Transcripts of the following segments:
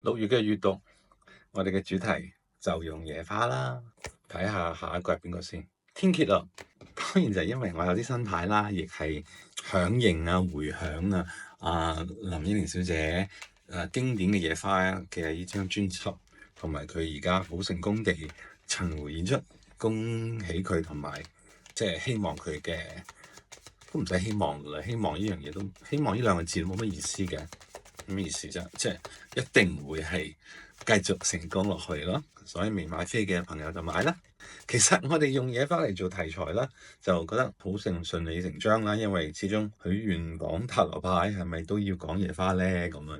6月嘅閱讀，我哋嘅主題就用野花啦。睇下下一個係邊個先？天蠍啊，當然就係因為我有啲新牌啦，亦係響應啊、迴響啊林憶蓮小姐經典嘅野花嘅呢張專輯，同埋佢而家好成功地巡迴演出，恭喜佢同埋即係希望佢嘅都唔使希望㗎啦，希望呢樣嘢都希望呢兩個字都冇乜意思嘅。咩意思啫？即係一定會係繼續成功落去咯。所以未買飛嘅朋友就買啦。其實我哋用野花嚟做題材啦，就覺得好順理成章啦。因為始終許願講塔羅牌係咪都要講野花咧？咁樣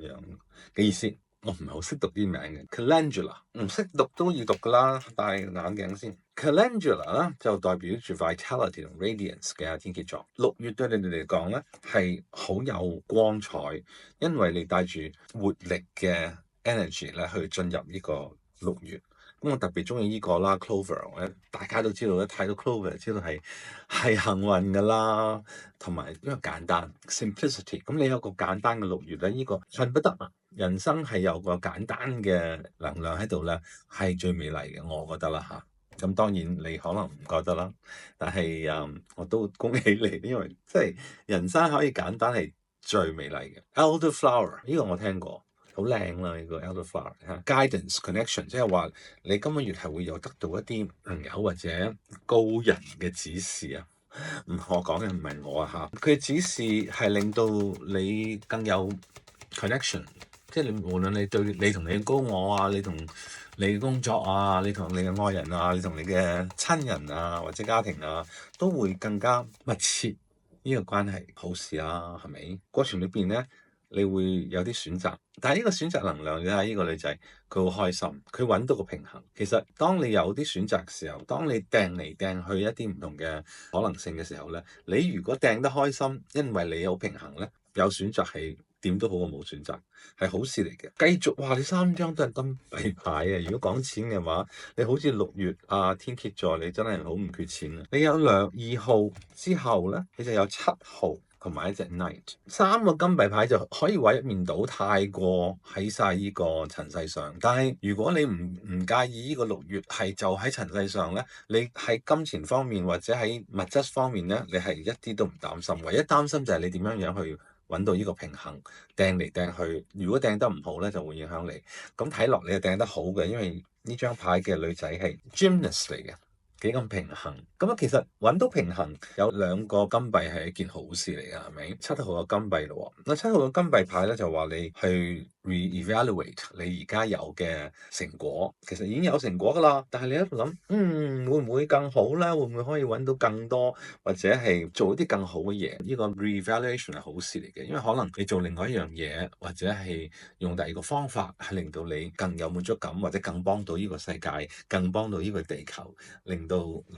嘅意思。我唔係好識讀啲名嘅 Calendula 唔識讀都要讀噶啦，戴眼鏡先。Calendula 啦就代表住 vitality 同 radiance 嘅天蠍座。6月對你哋嚟講咧係好有光彩，因為你帶住活力嘅 energy 咧去進入呢個6月。咁我特別中意呢個啦 Clover 咧，大家都知道咧，睇到 Clover 知道係幸運噶啦，同埋因為簡單 simplicity。咁你有個簡單嘅6月咧，呢個恨不得啊！人生係有個簡單嘅能量喺度咧，係最美麗嘅，我覺得啦嚇。咁當然你可能唔覺得啦，但係我都恭喜你，因為即係人生可以簡單係最美麗嘅。Elderflower 呢個我聽過。好靚啦！呢個 Elderflower guidance connection，即係話你今個月係會有得到一啲朋友或者高人嘅指示啊。我講嘅唔係我啊嚇，佢嘅指示係令到你更有 connection，即係你無論你對你同你嘅高我啊，你同你嘅工作啊，你同你嘅愛人啊，你同你嘅親人啊或者家庭啊，都會更加密切呢個關係，好事啊，係咪？過程裏邊咧，你會有啲選擇，但係呢個選擇能量，你睇下呢個女仔，佢好開心，佢揾到個平衡。其實當你有啲選擇嘅時候，當你掟嚟掟去一啲唔同嘅可能性嘅時候咧，你如果掟得開心，因為你有平衡咧，有選擇係點都好過冇選擇，係好事嚟嘅。繼續話你3張都係金幣牌啊！如果講錢嘅話，你好似6月天蠍座，你真係好唔缺錢啊！你有2號之後咧，你就有7號。同埋一隻 Knight， 3個金幣牌就可以話一面倒，太過喺晒呢個塵世上。但係如果你唔介意呢個6月係就喺塵世上咧，你喺金錢方面或者喺物質方面咧，你係一啲都唔擔心。唯一擔心就係你點樣去揾到呢個平衡，掟嚟掟去。如果掟得唔好咧，就會影響你。咁睇落你係掟得好嘅，因為呢張牌嘅女仔係 Gymnast 嚟嘅。幾咁平衡咁啊！其實揾到平衡有2個金幣係一件好事嚟㗎，係咪？7號嘅金幣咯喎，嗱7號嘅金幣牌咧就話你去 re-evaluate 你而家有嘅成果，其實已經有成果㗎啦。但係你喺度諗，會唔會更好咧？會唔會可以揾到更多，或者係做一啲更好嘅嘢？呢個 re-evaluation 係好事嚟嘅，因為可能你做另外一樣嘢，或者係用第2個方法，係令到你更有滿足感，或者更幫到呢個世界，更幫到呢個地球，令到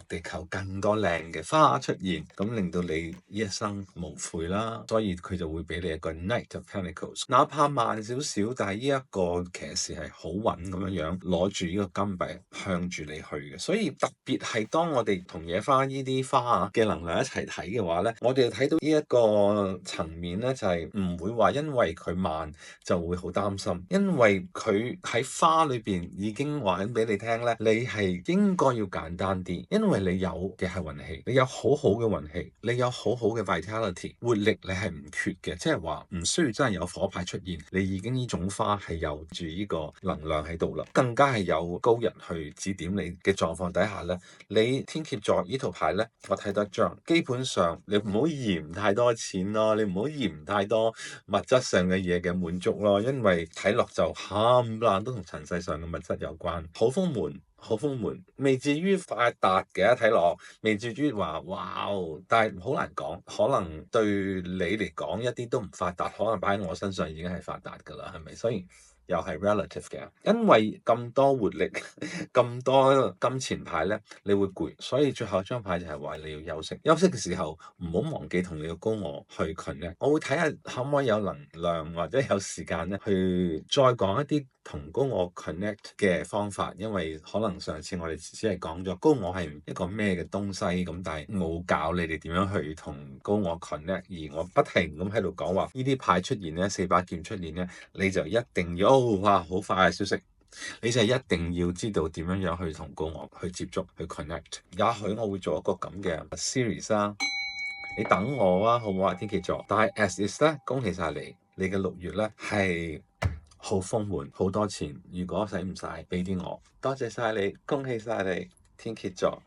地球更多靚嘅花出現，咁令到你一生無悔啦。所以佢就會俾你一個 Knight of Pentacles，哪怕慢少少，但係呢一個騎士係好穩咁樣攞住呢個金幣向住你去嘅。所以特別係當我哋同野花呢啲花嘅能量一齊睇嘅話咧，我哋睇到呢一個層面咧，就係唔會話因為佢慢就會好擔心，因為佢喺花裏邊已經話緊俾你聽咧，你係應該要簡單啲，因為你有嘅係運氣，你有好好嘅運氣，你有好好嘅 vitality 活力，你係唔缺嘅，即係話唔需要真係有火牌出現，你已經呢種花係有住呢個能量喺度啦，更加係有高人去指點你嘅狀況底下咧，你天蠍座呢套牌咧，我睇得一張，基本上你唔好嫌太多錢咯，你唔好嫌太多物質上嘅嘢嘅滿足咯，因為睇落就冚唪唥都同塵世上嘅物質有關，好豐滿，未至於發達嘅，睇落未至於話哇，但係好難講，可能對你嚟講一啲都唔發達，可能擺喺我身上已經係發達㗎啦，係咪？所以又係 relative 嘅，因為咁多活力、咁多金錢牌咧，你會攰，所以最後一張牌就係話你要休息。休息嘅時候唔好忘記同你嘅高我去 connect。我會睇下可唔可以有能量或者有時間咧，去再講一啲同高我 connect 嘅方法，因為可能上次我哋只係講咗高我係一個咩嘅東西咁，但係冇教你哋點樣去同高我 connect，而我不停咁喺度講話呢啲牌出現咧，四把劍出現咧，你就一定要哇好快嘅消息，你就一定要知道點樣去同高我去接觸去 connect。也許我會做一個咁嘅 series 啦，你等我啊，好唔好啊，天蠍座？但係 as is 咧，恭喜晒你，你嘅6月咧係好豐滿，好多錢。如果使唔晒，俾啲我。多謝晒你，恭喜晒你，天蠍座。